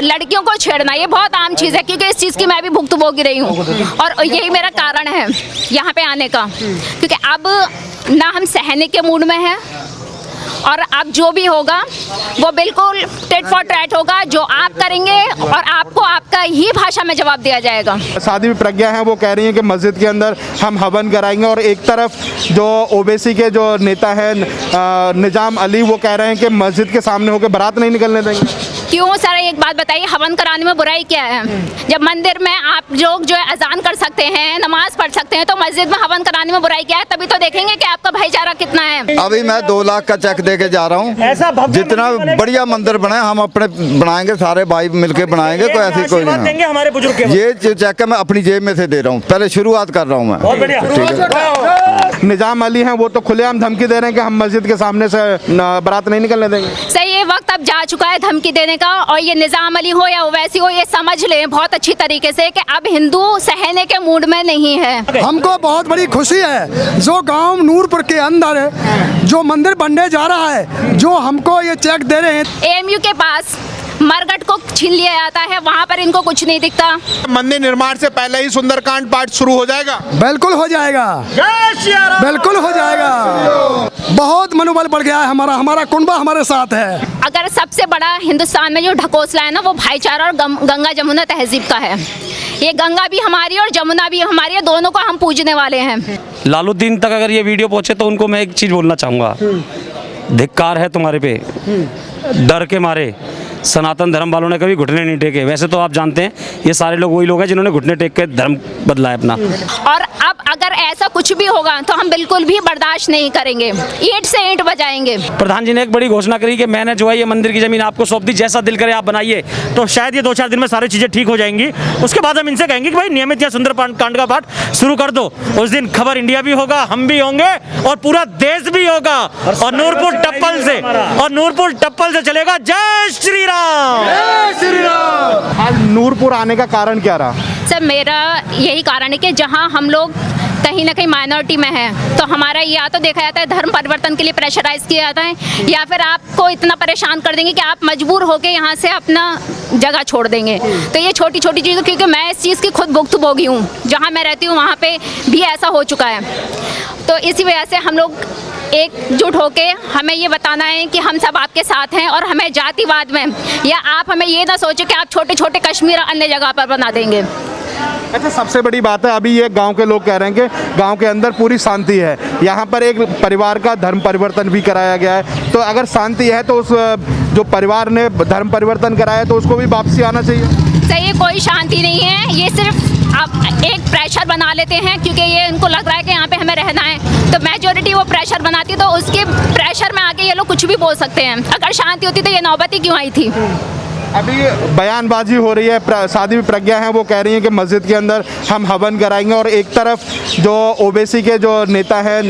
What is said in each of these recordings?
लड़कियों को छेड़ना ये बहुत आम चीज़ है, क्योंकि इस चीज़ की मैं भी भुक्तभोगी रही हूँ और यही मेरा कारण है यहाँ पे आने का, क्योंकि अब ना हम सहने के मूड में हैं और अब जो भी होगा वो बिल्कुल टिट फॉर टैट होगा। जो आप करेंगे और आपको आपका ही भाषा में जवाब दिया जाएगा। साध्वी प्रज्ञा हैं, वो कह रही हैं कि मस्जिद के अंदर हम हवन कराएंगे, और एक तरफ जो ओबीसी के जो नेता हैं निजाम अली, वो कह रहे हैं कि मस्जिद के सामने होकर बारात नहीं निकलने देंगे। क्यों सर, एक बात बताइए, हवन कराने में बुराई क्या है? जब मंदिर में आप लोग जो है अजान कर सकते हैं, नमाज पढ़ सकते हैं, तो मस्जिद में हवन कराने में बुराई क्या है? तभी तो देखेंगे कि आपका भाईचारा कितना है। अभी मैं 2 लाख का चेक दे के जा रहा हूँ। जितना बढ़िया मंदिर बने हम अपने बनाएंगे, सारे भाई मिलके बनाएंगे, कोई ऐसी कोई नहीं। हमारे बुजुर्ग ये जो चेक है मैं अपनी जेब में से दे रहा हूँ, पहले शुरुआत कर रहा हूँ मैं। निजाम अली हैं, वो तो खुलेआम धमकी दे रहे हैं कि हम मस्जिद के सामने से बारात नहीं निकलने देंगे। सही, ये वक्त अब जा चुका है धमकी देने का, और ये निजाम अली हो या ओवैसी हो, ये समझ लें बहुत अच्छी तरीके से कि अब हिंदू सहने के मूड में नहीं है। हमको बहुत बड़ी खुशी है जो गांव नूरपुर के अंदर जो मंदिर बनने जा रहा है, जो हमको ये चेक दे रहे हैं। एएमयू के पास मरघट को छीन लिया जाता है, वहाँ पर इनको कुछ नहीं दिखता। मंदिर निर्माण से पहले ही सुंदरकांड पाठ शुरू हो जाएगा। बिल्कुल हो जाएगा, बिल्कुल हो जाएगा। बहुत मनोबल बढ़ गया है हमारा कुनबा हमारे साथ है। अगर सबसे बड़ा हिंदुस्तान में जो ढकोसला है ना, वो भाईचारा और गंगा जमुना तहजीब का है। ये गंगा भी हमारी और जमुना भी हमारी है, दोनों को हम पूजने वाले हैं। लालुद्दीन तक अगर ये वीडियो पहुंचे तो उनको मैं एक चीज़ बोलना चाहूँगा, धिक्कार है तुम्हारे पे। डर के मारे सनातन धर्म वालों ने कभी घुटने नहीं टेके। वैसे तो आप जानते हैं ये सारे लोग वही लोग हैं जिन्होंने घुटने टेक के धर्म बदला है अपना। और अब अगर ऐसा कुछ भी होगा तो हम बिल्कुल भी बर्दाश्त नहीं करेंगे, ईंट से ईंट बजाएंगे। प्रधान जी ने एक बड़ी घोषणा करी कि मैंने जो है ये मंदिर की जमीन आपको सौंप दी, जैसा दिल करे आप बनाइए। तो शायद ये 2-4 दिन में सारी चीज़ें ठीक हो जाएंगी। उसके बाद हम इनसे कहेंगे कि भाई नियमित या सुंदर कांड का पाठ शुरू कर दो। उस दिन खबर इंडिया भी होगा, हम भी होंगे और पूरा देश भी होगा। और नूरपुर टप्पल से चलेगा जय श्री राम। आज नूरपुर आने का कारण क्या रहा? सर, मेरा यही कारण है कि जहां हम लोग कहीं ना कहीं माइनॉरिटी में हैं, तो हमारा या तो देखा जाता है धर्म परिवर्तन के लिए प्रेशराइज किया जाता है, या फिर आपको इतना परेशान कर देंगे कि आप मजबूर होकर यहाँ से अपना जगह छोड़ देंगे। तो ये छोटी छोटी चीज़ें, क्योंकि मैं इस चीज़ की खुद भुक्तभोगी हूँ, जहाँ मैं रहती हूँ वहाँ पे भी ऐसा हो चुका है। तो इसी वजह से हम लोग एकजुट होके हमें ये बताना है कि हम सब आपके साथ हैं, और हमें जातिवाद में, या आप हमें ये ना सोचो कि आप छोटे छोटे कश्मीर अन्य जगह पर बना देंगे। अच्छा, सबसे बड़ी बात है, अभी ये गांव के लोग कह रहे हैं कि गांव के अंदर पूरी शांति है, यहाँ पर एक परिवार का धर्म परिवर्तन भी कराया गया है। तो अगर शांति है तो उस जो परिवार ने धर्म परिवर्तन कराया है तो उसको भी वापसी आना चाहिए। सही, कोई शांति नहीं है, ये सिर्फ आप एक प्रेशर बना लेते हैं, क्योंकि ये इनको लग रहा है कि यहाँ पे हमें रहना है, तो मेजोरिटी वो प्रेशर बनाती है, तो उसके प्रेशर में आके ये लोग कुछ भी बोल सकते हैं। अगर शांति होती तो ये नौबत ही क्यों आई थी? अभी बयानबाजी हो रही है, साध्वी प्रज्ञा हैं, वो कह रही हैं कि मस्जिद के अंदर हम हवन कराएंगे, और एक तरफ जो ओबीसी के जो नेता हैं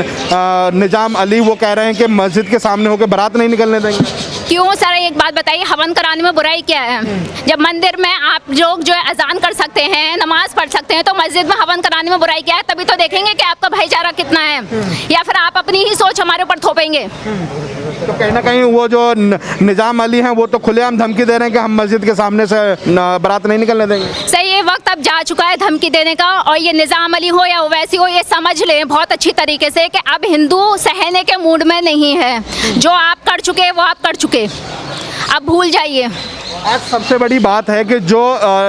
निजाम अली, वो कह रहे हैं कि मस्जिद के सामने होकर बारात नहीं निकलने देंगे। क्यों सर, एक बात बताइए, हवन कराने में बुराई क्या है? जब मंदिर में आप लोग जो है अजान कर सकते हैं, नमाज पढ़ सकते हैं, तो मस्जिद में हवन कराने में बुराई क्या है? तभी तो देखेंगे कि आपका भाईचारा कितना है, या फिर आप अपनी ही सोच हमारे ऊपर थोपेंगे। तो कहीं ना कहीं वो जो निजाम अली हैं, वो तो खुलेआम धमकी दे रहे हैं कि हम मस्जिद के सामने से बारात नहीं निकलने देंगे। सही, ये वक्त अब जा चुका है धमकी देने का, और ये निजाम अली हो या ओवैसी हो, ये समझ लें बहुत अच्छी तरीके से कि अब हिंदू सहने के मूड में नहीं है। जो आप कर चुके वो आप कर चुके, अब भूल जाइए। आज सबसे बड़ी बात है कि जो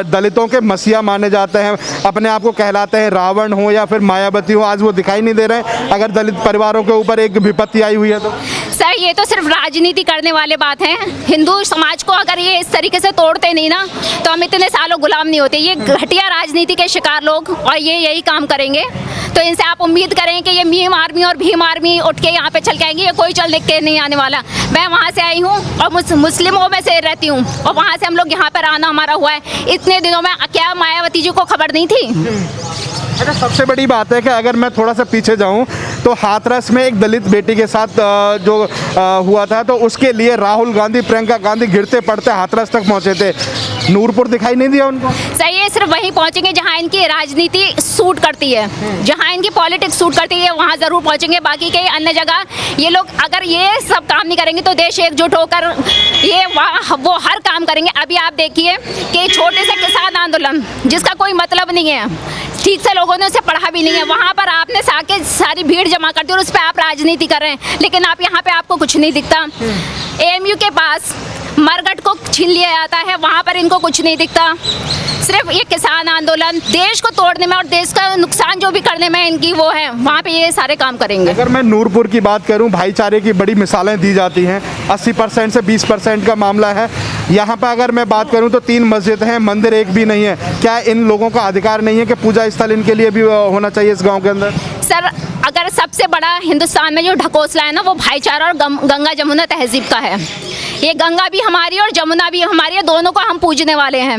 दलितों के मसीहा माने जाते हैं, अपने आप को कहलाते हैं रावण हो या फिर मायावती हो, आज वो दिखाई नहीं दे रहे हैं। अगर दलित परिवारों के ऊपर एक विपत्ति आई हुई है तो सर, ये तो सिर्फ राजनीति करने वाले बात हैं। हिंदू समाज को अगर ये इस तरीके से तोड़ते नहीं ना, तो हम इतने सालों गुलाम नहीं होते। ये घटिया राजनीति के शिकार लोग, और ये यही काम करेंगे। तो इनसे आप उम्मीद करें कि ये मीम आर्मी और भीम आर्मी उठ के यहाँ पे चल के आएंगे, ये कोई चल के नहीं आने वाला। मैं वहाँ से आई हूँ और मुस्लिमों में से रहती हूँ, और वहाँ से हम लोग यहाँ पर आना हमारा हुआ है। इतने दिनों में क्या मायावती जी को खबर नहीं थी? अच्छा, सबसे बड़ी बात है कि अगर मैं थोड़ा सा पीछे जाऊं तो हाथरस में एक दलित बेटी के साथ जो हुआ था, तो उसके लिए राहुल गांधी, प्रियंका गांधी गिरते पड़ते हाथरस तक पहुंचे थे। नूरपुर दिखाई नहीं दिया उनको? सही है, सिर्फ वहीं पहुंचेंगे जहां इनकी राजनीति सूट करती है, जहां इनकी पॉलिटिक्स सूट करती है, वहां जरूर पहुंचेंगे। बाकी के अन्य जगह ये लोग अगर ये सब काम नहीं करेंगे तो देश एकजुट होकर ये वो हर काम करेंगे। अभी आप देखिए कि छोटे से किसान आंदोलन जिसका कोई मतलब नहीं है, ठीक से लोगों ने उसे पढ़ा भी नहीं है, वहाँ पर आपने आके सारी भीड़ जमा कर दी और उस पर आप राजनीति कर रहे हैं। लेकिन आप यहाँ पे आपको कुछ नहीं दिखता। एएमयू के पास मरघट को छीन लिया जाता है, वहाँ पर इनको कुछ नहीं दिखता। सिर्फ ये किसान आंदोलन देश को तोड़ने में और देश का नुकसान जो भी करने में इनकी वो है, वहाँ पे ये सारे काम करेंगे। अगर मैं नूरपुर की बात करूं, भाईचारे की बड़ी मिसालें दी जाती हैं। 80% से 20% का मामला है। यहाँ पर अगर मैं बात करूं तो 3 मस्जिद हैं, मंदिर एक भी नहीं है। क्या इन लोगों का अधिकार नहीं है कि पूजा स्थल इनके लिए भी होना चाहिए इस गाँव के अंदर? सर, अगर सबसे बड़ा हिंदुस्तान में जो ढकोसला है ना, वो भाईचारा और गंगा जमुना तहजीब का है। ये गंगा भी हमारी और जमुना भी हमारी है, दोनों को हम पूजने वाले हैं।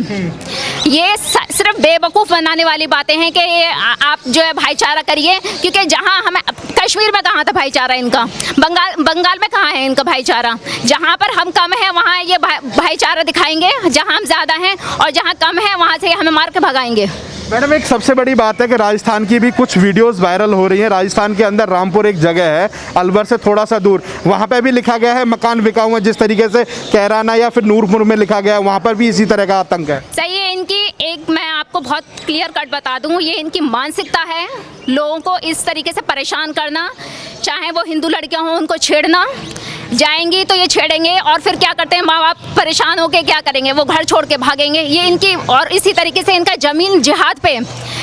ये सिर्फ बेवकूफ़ बनाने वाली बातें हैं कि आप जो है भाईचारा करिए, क्योंकि जहाँ हमें कश्मीर में कहाँ था भाईचारा इनका, बंगाल में कहाँ है इनका भाईचारा? जहाँ पर हम कम हैं वहाँ ये भाईचारा दिखाएंगे, जहाँ हम ज़्यादा हैं और जहाँ कम है वहाँ से हमें मार के भगाएंगे। मैडम, एक सबसे बड़ी बात है कि राजस्थान की भी कुछ वीडियोस वायरल हो रही हैं। राजस्थान के अंदर रामपुर एक जगह है, अलवर से थोड़ा सा दूर, वहाँ पे भी लिखा गया है मकान बिकाऊ है। जिस तरीके से कैराना या फिर नूरपुर में लिखा गया है, वहाँ पर भी इसी तरह का आतंक है। सही है, इनकी एक मैं आपको बहुत क्लियर कट बता दूँ, ये इनकी मानसिकता है, लोगों को इस तरीके से परेशान करना, चाहे वो हिंदू लड़कियाँ हों उनको छेड़ना, जाएंगी तो ये छेड़ेंगे और फिर क्या करते हैं, माँ बाप परेशान होके क्या करेंगे, वो घर छोड़ के भागेंगे। ये इनकी, और इसी तरीके से इनका ज़मीन जिहाद पे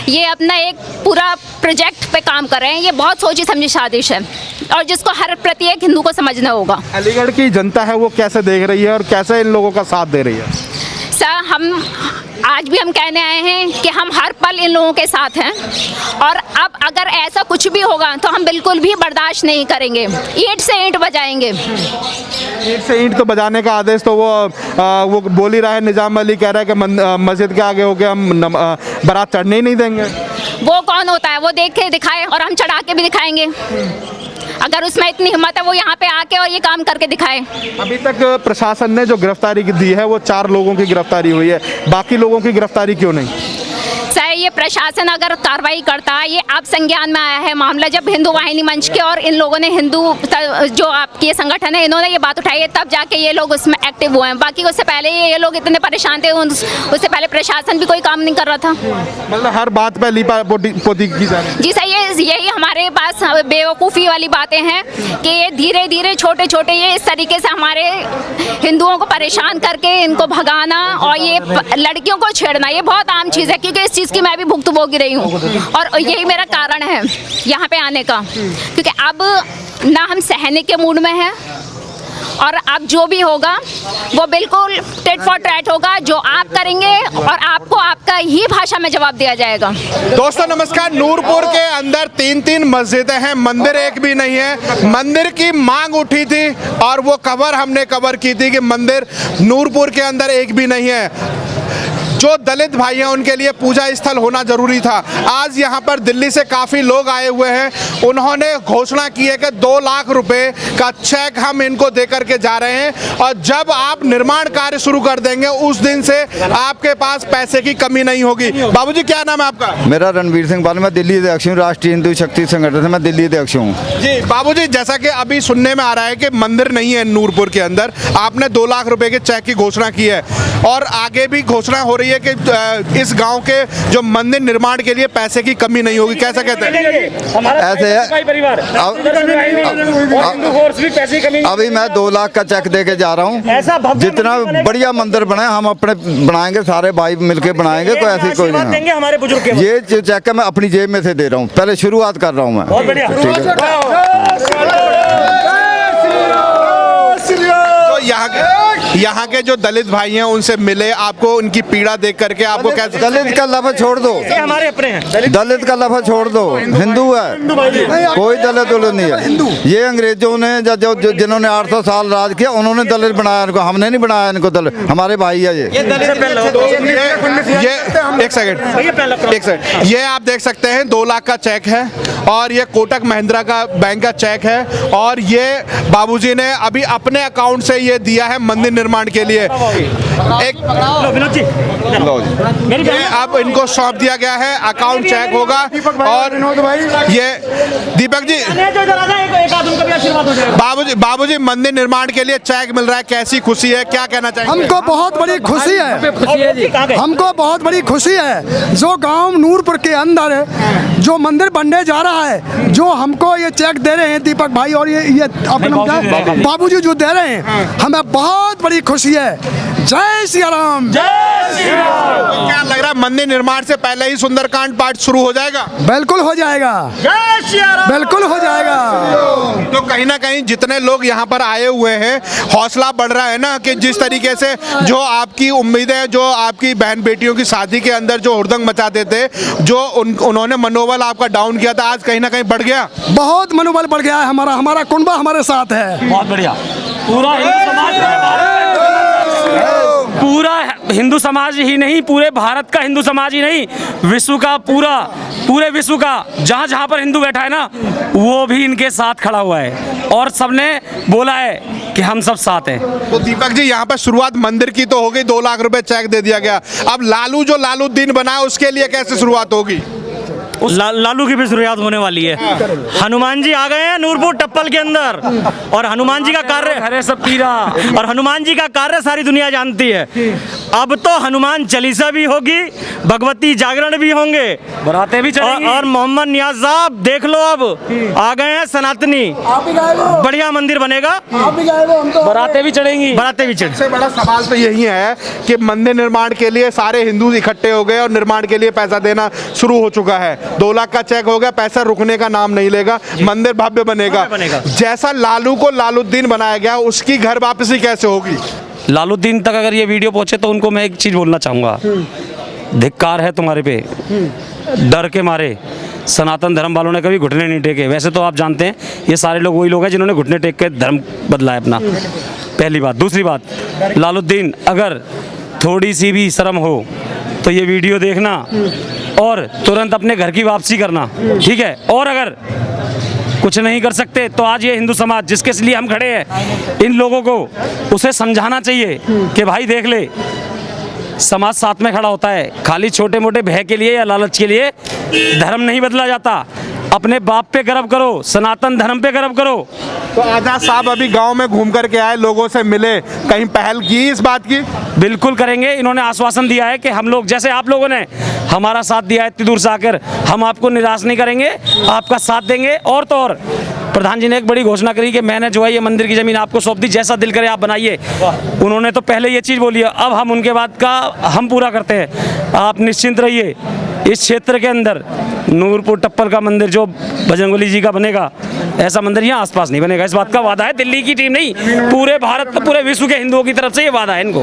ये अपना एक पूरा प्रोजेक्ट पे काम कर रहे हैं। ये बहुत सोची समझी साजिश है और जिसको हर प्रत्येक हिंदू को समझना होगा। अलीगढ़ की जनता है वो कैसे देख रही है और कैसे इन लोगों का साथ दे रही है? सर, हम आज भी हम कहने आए हैं कि हम हर पल इन लोगों के साथ हैं और अब अगर ऐसा कुछ भी होगा तो हम बिल्कुल भी बर्दाश्त नहीं करेंगे, ईंट से ईंट बजाएंगे। ईंट से ईंट तो बजाने का आदेश तो वो बोल ही रहा है, निजाम अली कह रहा है कि मस्जिद के आगे होके हम बारात चढ़ने ही नहीं देंगे। वो कौन होता है? वो देख के दिखाए और हम चढ़ा के भी दिखाएंगे। अगर उसमें इतनी हिम्मत है वो यहाँ पे आके और ये काम करके दिखाए। अभी तक प्रशासन ने जो गिरफ्तारी दी है वो 4 लोगों की गिरफ्तारी हुई है, बाकी लोगों की गिरफ्तारी क्यों नहीं? सर, ये प्रशासन अगर कार्रवाई करता, ये अब संज्ञान में आया है मामला जब हिंदू वाहिनी मंच के और इन लोगों ने हिंदू जो आपके ये संगठन है इन्होंने ये बात उठाई है, तब जाके ये लोग उसमें एक्टिव हुए हैं। बाकी उससे पहले ये लोग इतने परेशान थे, उससे पहले प्रशासन भी कोई काम नहीं कर रहा था। मतलब हर बात पे लीपापोती की जा रही है। जी सही है, यही हमारे पास बेवकूफ़ी वाली बातें हैं कि ये धीरे धीरे छोटे छोटे ये इस तरीके से हमारे हिंदुओं को परेशान करके इनको भगाना और ये लड़कियों को छेड़ना, ये बहुत आम चीज़ है, क्योंकि इस चीज़ की मैं भी भुक्तभोगी रही हूँ और यही मेरा कारण है यहाँ पे आने का, क्योंकि अब ना हम सहने के मूड में हैं और अब जो भी होगा वो बिल्कुल टिट फॉर टैट होगा। जो आप करेंगे और आपको आपका ही भाषा में जवाब दिया जाएगा। दोस्तों नमस्कार, नूरपुर के अंदर 3 मस्जिदें हैं, मंदिर एक भी नहीं है। मंदिर की मांग उठी थी और वो हमने कवर की थी कि मंदिर नूरपुर के अंदर एक भी नहीं है। जो दलित भाई हैं उनके लिए पूजा स्थल होना जरूरी था। आज यहाँ पर दिल्ली से काफ़ी लोग आए हुए हैं, उन्होंने घोषणा की है कि 2 लाख रुपए का चेक हम इनको दे करके जा रहे हैं और जब आप निर्माण कार्य शुरू कर देंगे उस दिन से आपके पास पैसे की कमी नहीं होगी। बाबूजी, क्या नाम है आपका? मेरा रणवीर सिंह बाल, मैं दिल्ली अध्यक्ष हूँ, राष्ट्रीय हिंदू शक्ति संगठन से मैं दिल्ली अध्यक्ष हूँ। जी बाबूजी, जैसा कि अभी सुनने में आ रहा है कि मंदिर नहीं है नूरपुर के अंदर, आपने 2 लाख रुपए के चेक की घोषणा की है और आगे भी घोषणा हो रही है कि इस गांव के जो मंदिर निर्माण के लिए पैसे की कमी नहीं होगी, कैसा कहते हैं? ऐसे है, अभी मैं 2 लाख का चेक दे के जा रहा हूँ। जितना बढ़िया मंदिर बने हम अपने बनाएंगे, सारे भाई मिलके बनाएंगे, कोई ऐसी कोई नहीं। हमारे बुजुर्ग ये चेक मैं अपनी जेब में से दे रहा हूँ, पहले शुरुआत कर रहा हूँ मैं। ठीक है। यहाँ के जो दलित भाई हैं उनसे मिले, आपको उनकी पीड़ा देख करके आपको कैसे? दलित का लफा छोड़ दो, हमारे अपने हैं। दलित का लफा छोड़ दो, हिंदू है, कोई दलित नहीं है। ये अंग्रेजों ने जिन्होंने 800 साल राज किया उन्होंने दलित बनाया इनको, हमने नहीं बनाया इनको दलित। हमारे भाई है ये एक सेकंड, ये आप देख सकते हैं 2 लाख का चेक है और ये कोटक महिंद्रा का बैंक का चेक है और ये बाबूजी ने अभी अपने अकाउंट से ये दिया है मंदिर निर्माण के लिए। एक विनोद जी मेरी ये अब इनको सौंप दिया गया है, अकाउंट चेक होगा और ये दीपक जी बाबूजी मंदिर निर्माण के लिए चेक मिल रहा है, कैसी खुशी है, क्या कहना चाहिए? हमको बहुत बड़ी खुशी है, हमको बहुत बड़ी खुशी है। जो गांव नूरपुर के अंदर जो मंदिर बनने जा रहा है, जो हमको ये चेक दे रहे हैं दीपक भाई और ये अपने बाबूजी जो दे रहे हैं, हमें बहुत बड़ी खुशी है। जय श्री राम। तो क्या लग रहा है मंदिर निर्माण से पहले ही सुंदरकांड पाठ शुरू हो जाएगा? बिल्कुल हो जाएगा, बिल्कुल हो जाएगा। तो कहीं ना कहीं जितने लोग यहाँ पर आए हुए हैं, हौसला बढ़ रहा है ना कि जिस तरीके से जो आपकी उम्मीदें, जो आपकी बहन बेटियों की शादी के अंदर जो हुड़दंग मचाते थे, जो उन्होंने मनोबल आपका डाउन किया था, आज कहीं ना कहीं बढ़ गया। बहुत मनोबल बढ़ गया है हमारा कुंबा हमारे साथ है। बहुत बढ़िया। पूरा हिंदू समाज ही नहीं, पूरे भारत का हिंदू समाज ही नहीं, विश्व का पूरे विश्व का जहाँ जहाँ पर हिंदू बैठा है ना, वो भी इनके साथ खड़ा हुआ है और सबने बोला है कि हम सब साथ हैं। तो दीपक जी यहाँ पर शुरुआत मंदिर की तो हो गई, 2 लाख रुपए चेक दे दिया गया, अब लालूद्दीन बना उसके लिए कैसे शुरुआत होगी? लालू की भी शुरुआत होने वाली है। हनुमान जी आ गए हैं नूरपुर टप्पल के अंदर और हनुमान जी का कार्य हरे सब पीरा और हनुमान जी का कार्य सारी दुनिया जानती है। अब तो हनुमान चालीसा भी होगी, भगवती जागरण भी होंगे, बरातें भी चलेंगी और मोहम्मद नियाज साहब देख लो अब आ गए हैं सनातनी, बढ़िया मंदिर बनेगा, बरातें भी चढ़ेंगी। बरातें भी चढ़। सबसे बड़ा सवाल तो यही है कि मंदिर निर्माण के लिए सारे हिंदू इकट्ठे हो गए और निर्माण के लिए पैसा देना शुरू हो चुका है। 2 लाख का चेक हो गया, पैसा रुकने का नाम नहीं लेगा, मंदिर भव्य बनेगा। जैसा लालू को लालूद्दीन बनाया गया, उसकी घर वापसी कैसे होगी? लालूद्दीन तक अगर ये वीडियो पहुंचे तो उनको मैं एक चीज बोलना चाहूंगा, धिक्कार है तुम्हारे पे। डर के मारे सनातन धर्म वालों ने कभी घुटने नहीं टेके। वैसे तो आप जानते हैं ये सारे लोग वही लोग हैं जिन्होंने घुटने टेक के धर्म बदला है अपना। पहली बात। दूसरी बात, लालूद्दीन अगर थोड़ी सी भी शर्म हो तो ये वीडियो देखना और तुरंत अपने घर की वापसी करना, ठीक है? और अगर कुछ नहीं कर सकते तो आज ये हिंदू समाज जिसके लिए हम खड़े हैं, इन लोगों को उसे समझाना चाहिए कि भाई देख ले, समाज साथ में खड़ा होता है। खाली छोटे मोटे भय के लिए या लालच के लिए धर्म नहीं बदला जाता। अपने बाप पे गर्व करो, सनातन धर्म पे गर्व करो। तो आजाद साहब अभी गांव में घूम करके आए, लोगों से मिले, कहीं पहल की इस बात की? बिल्कुल करेंगे। इन्होंने आश्वासन दिया है कि हम लोग, जैसे आप लोगों ने हमारा साथ दिया है इतनी दूर से आकर, हम आपको निराश नहीं करेंगे, आपका साथ देंगे। और तो और प्रधान जी ने एक बड़ी घोषणा करी कि मैंने जो है ये मंदिर की ज़मीन आपको सौंप दी, जैसा दिल करे आप बनाइए। उन्होंने तो पहले ये चीज़ बोली है, अब हम उनके बाद का हम पूरा करते हैं। आप निश्चिंत रहिए, इस क्षेत्र के अंदर नूरपुर टप्पल का मंदिर जो बजरंगबली जी का बनेगा, ऐसा मंदिर यहाँ आसपास नहीं बनेगा। इस बात का वादा है, दिल्ली की टीम नहीं, पूरे भारत, पूरे विश्व के हिंदुओं की तरफ से ये वादा है इनको,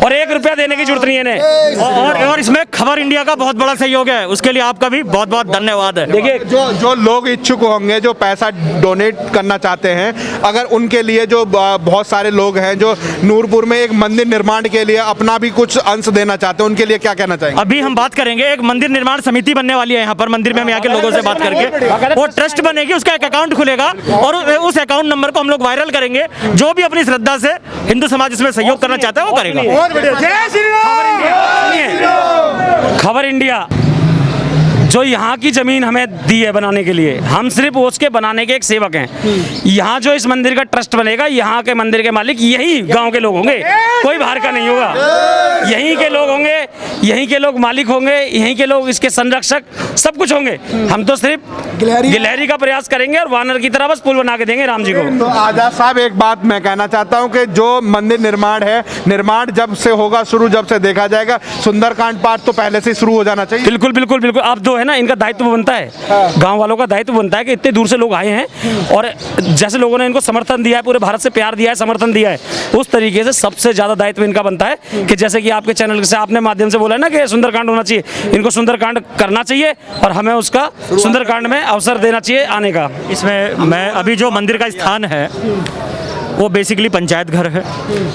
और 1 रुपया देने की जरूरत नहीं है इन्हें। और इसमें खबर इंडिया का बहुत बड़ा सहयोग है, उसके लिए आपका भी बहुत बहुत धन्यवाद है। देखिए, जो लोग इच्छुक होंगे, जो पैसा डोनेट करना चाहते हैं, अगर उनके लिए जो बहुत सारे लोग हैं जो नूरपुर में एक मंदिर निर्माण के लिए अपना भी कुछ अंश देना चाहते हैं, उनके लिए क्या कहना चाहेंगे? अभी हम बात करेंगे, एक मंदिर निर्माण समिति बनने वाली है यहाँ पर मंदिर में। हम यहाँ के लोगों से बात करके वो ट्रस्ट बनेगी, उसका एक अकाउंट खुलेगा और उस अकाउंट नंबर को हम लोग वायरल करेंगे। जो भी अपनी श्रद्धा से हिंदू समाज इसमें सहयोग करना चाहता है वो करेगा। खबर इंडिया जो यहाँ की ज़मीन हमें दी है बनाने के लिए, हम सिर्फ उसके बनाने के एक सेवक हैं। यहाँ जो इस मंदिर का ट्रस्ट बनेगा, यहाँ के मंदिर के मालिक यही गांव के लोग होंगे, कोई बाहर का नहीं होगा। यहीं के लोग होंगे, यहीं के लोग मालिक होंगे, यहीं के लोग इसके संरक्षक सब कुछ होंगे। हम तो सिर्फ गिलहरी का प्रयास करेंगे और वानर की तरह बस पुल बना के देंगे राम जी को। तो आजाद साहब, एक बात मैं कहना चाहता हूँ कि जो मंदिर निर्माण है, निर्माण जब से होगा शुरू, जब से देखा जाएगा, सुंदरकांड पाठ तो पहले से शुरू हो जाना चाहिए। बिल्कुल बिल्कुल बिल्कुल। आप जो है ना, इनका दायित्व बनता है, गांव वालों का दायित्व बनता है कि इतने दूर से लोग आए हैं और जैसे लोगों ने इनको समर्थन दिया है, पूरे भारत से प्यार दिया है, समर्थन दिया है, उस तरीके से सबसे ज्यादा दायित्व इनका बनता है कि जैसे कि आपके चैनल से आपने माध्यम से बोला है ना कि सुंदरकांड होना चाहिए, इनको सुंदरकांड करना चाहिए और हमें उसका सुंदरकांड में अवसर देना चाहिए आने का। इसमें मैं अभी जो मंदिर का स्थान है वो बेसिकली पंचायत घर है।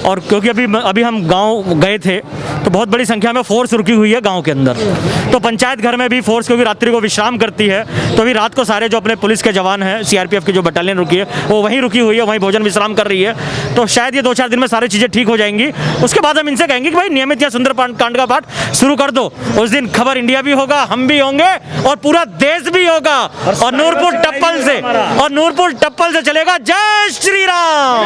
और क्योंकि अभी हम गांव गए थे तो बहुत बड़ी संख्या में फोर्स रुकी हुई है गांव के अंदर, तो पंचायत घर में भी फोर्स क्योंकि रात्रि को विश्राम करती है, तो अभी रात को सारे जो अपने पुलिस के जवान हैं, सीआरपीएफ की जो बटालियन रुकी है वो वहीं रुकी हुई है, वहीं भोजन विश्राम कर रही है। तो शायद ये 2-4 दिन में सारी चीज़ें ठीक हो जाएंगी। उसके बाद हम इनसे कहेंगे कि भाई नियमित या सुंदरकांड का पाठ शुरू कर दो। उस दिन खबर इंडिया भी होगा, हम भी होंगे और पूरा देश भी होगा। और नूरपुर टप्पल से चलेगा जय श्री राम।